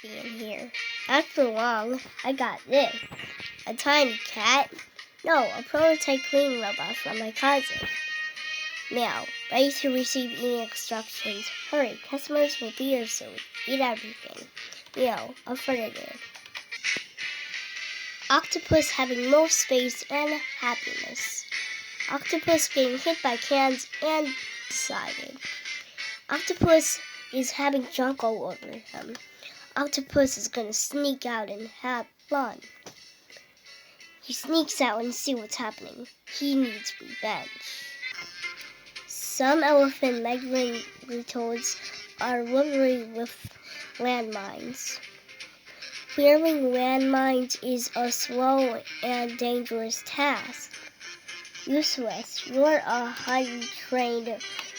in here. After long, I got this. A tiny cat? No, a prototype cleaning robot from my cousin. Now, ready to receive eating instructions. Hurry, customers will be here soon. Eat everything. Affirmative. Octopus having more space and happiness. Octopus getting hit by cans and decided. Octopus is having junk all over him. Octopus is gonna sneak out and have fun. He sneaks out and see what's happening. He needs revenge. Some elephant migratories are worried with landmines. Clearing landmines is a slow and dangerous task. Useless, you're a highly trained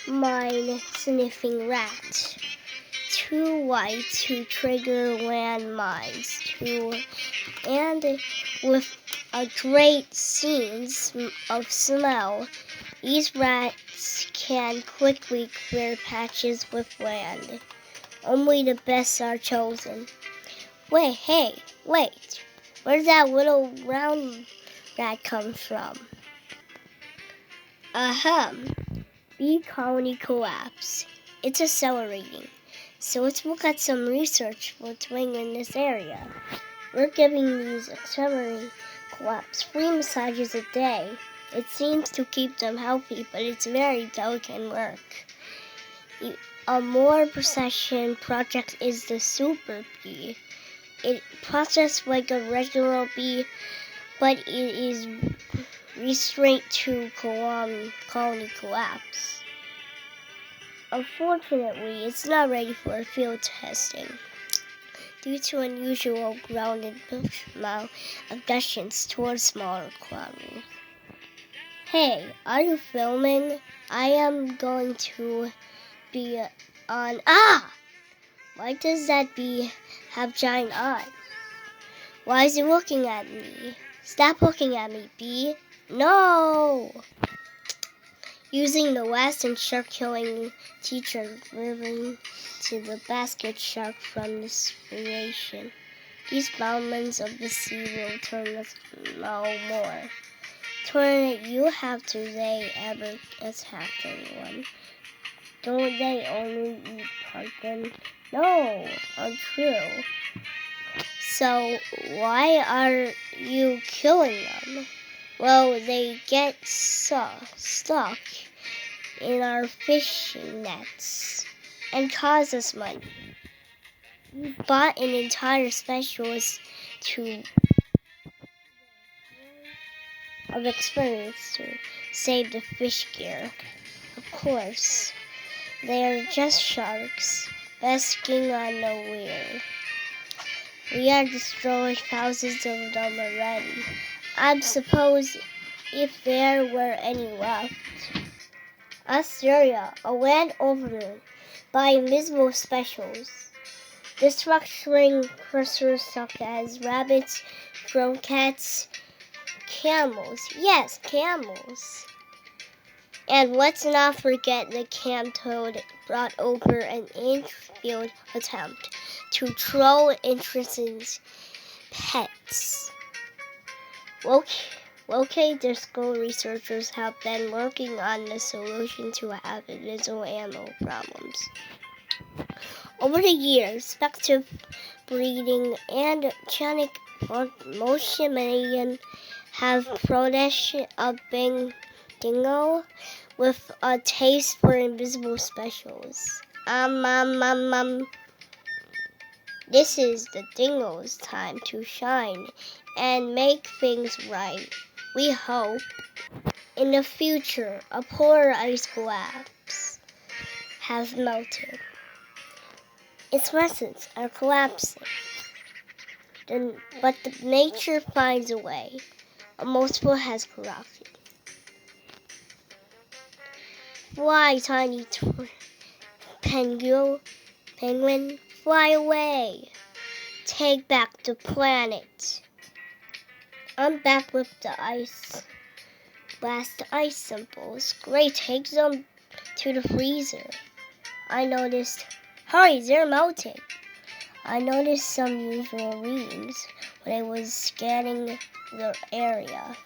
mine-sniffing rat. Too white to trigger landmines, and with a great sense of smell, these rats can quickly clear patches with land. Only the best are chosen. Wait, where'd that little round rat come from? Bee colony collapse. It's accelerating. So let's look at some research what's doing in this area. We're giving these accelerating collapse free massages a day. It seems to keep them healthy, but it's very delicate work. A more precision project is the super bee. It processed like a regular bee, but it is restrained to colony collapse. Unfortunately, it's not ready for field testing due to unusual grounded abductions towards smaller colonies. Hey, are you filming? I am going to be on. Why does that bee have giant eyes? Why is it looking at me? Stop looking at me, bee. No! Using the last and shark-killing teacher moving to the basket shark from this creation. These mountains of the sea will turn us no more. Turn you have to they ever attack anyone? Don't they only eat plankton? No, untrue. So why are you killing them? Well, they get stuck in our fishing nets and cause us money. We bought an entire specialist of experience to save the fish gear. Of course, they are just sharks basking on the weir. We have destroyed thousands of them already. I suppose if there were any left. Australia, a land overrun by invisible specials. Destructuring creatures such as rabbits, drone cats, camels. Yes, camels. And let's not forget the camtoad brought over an infield attempt to troll interested pets. Locate their school researchers have been working on the solution to habitable animal problems. Over the years, speculative breeding and genetic modification have produced a dingo with a taste for invisible specials. This is the dingo's time to shine and make things right. We hope in the future a polar ice collapse has melted. Its vessels are collapsing, but nature finds a way. A multiple has corrupted. Fly, tiny penguin, fly away. Take back the planet. I'm back with the last ice samples. Great, take them to the freezer. I noticed. Hurry, they're melting. I noticed some unusual readings when I was scanning the area.